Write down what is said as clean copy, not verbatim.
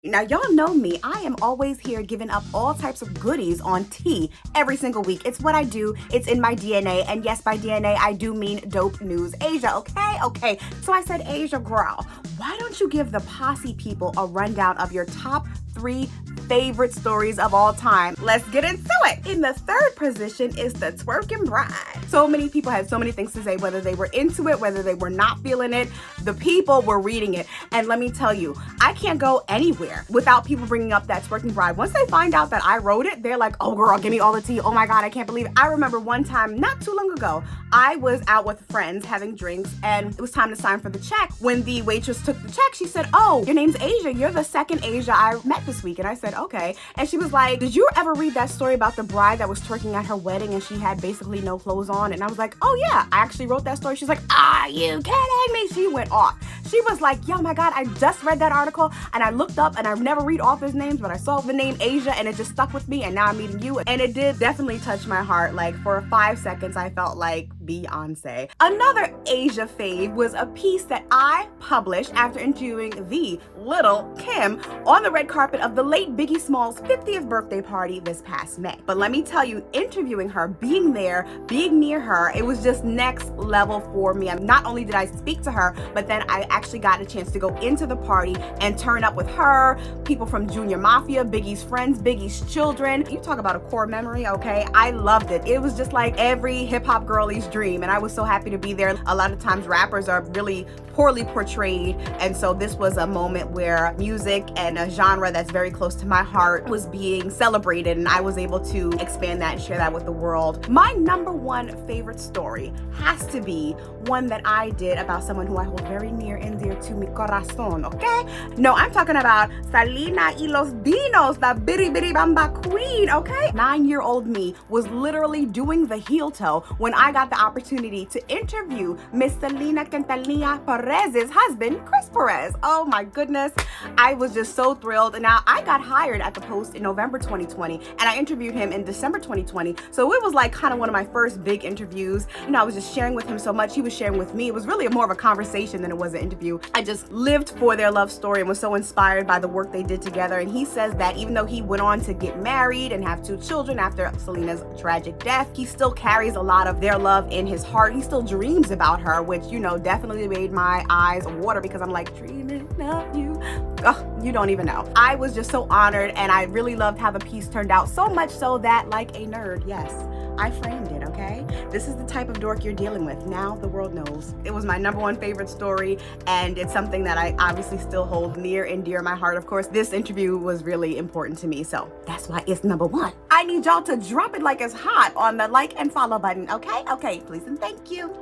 Now, y'all know me. I am always here giving up all types of goodies on tea every single week. It's what I do. It's in my DNA. And yes, by DNA, I do mean Dope News Asia, okay? Okay. So I said, Asia, girl, why don't you give the posse people a rundown of your top 3 favorite stories of all time? Let's get into it. In the third position is the Twerking Bride. So many people had so many things to say, whether they were into it, whether they were not feeling it. The people were reading it. And let me tell you, I can't go anywhere without people bringing up that Twerking Bride. Once they find out that I wrote it, they're like, oh girl, give me all the tea. Oh my God, I can't believe it. I remember one time, not too long ago, I was out with friends having drinks and it was time to sign for the check. When the waitress took the check, she said, oh, your name's Asia. You're the second Asia I met this week. And I said, okay. And she was like, did you ever read that story about the bride that was twerking at her wedding and she had basically no clothes on? And I was like, oh yeah, I actually wrote that story. She's like, are you kidding me? She went off. She was like, yo, my God, I just read that article and I looked up and I never read authors' names, but I saw the name Asia and it just stuck with me and now I'm meeting you. And it did definitely touch my heart. Like for 5 seconds, I felt like Beyoncé. Another Asia fave was a piece that I published after interviewing the Lil Kim on the red carpet of the late Biggie Smalls' 50th birthday party this past May. But let me tell you, interviewing her, being there, being near her, it was just next level for me. Not only did I speak to her, but then I actually got a chance to go into the party and turn up with her, people from Junior Mafia, Biggie's friends, Biggie's children. You talk about a core memory, okay? I loved it. It was just like every hip hop girlie's dream, and I was so happy to be there. A lot of times rappers are really poorly portrayed, and so this was a moment where music and a genre that's very close to my heart was being celebrated, and I was able to expand that and share that with the world. My number 1 favorite story has to be one that I did about someone who I hold very near and dear to mi corazón, okay? No, I'm talking about Salina y los Dinos, the bitty bitty bamba queen, okay? 9-year-old me was literally doing the heel toe when I got the opportunity to interview Miss Selena Quintanilla Perez's husband, Chris Perez. Oh my goodness. I was just so thrilled. And now I got hired at the Post in November 2020 and I interviewed him in December 2020. So it was like kind of one of my first big interviews. You know, I was just sharing with him so much. He was sharing with me. It was really more of a conversation than it was an interview. I just lived for their love story and was so inspired by the work they did together. And he says that even though he went on to get married and have 2 children after Selena's tragic death, he still carries a lot of their love in his heart. He still dreams about her, which, you know, definitely made my eyes water because I'm like, dreaming of you. Oh, you don't even know. I was just so honored and I really loved how the piece turned out, so much so that, like a nerd, yes, I framed it, okay? This is the type of dork you're dealing with. Now the world knows. It was my number 1 favorite story, and it's something that I obviously still hold near and dear in my heart. Of course, this interview was really important to me, so that's why it's number 1. I need y'all to drop it like it's hot on the like and follow button, okay? Okay, please and thank you.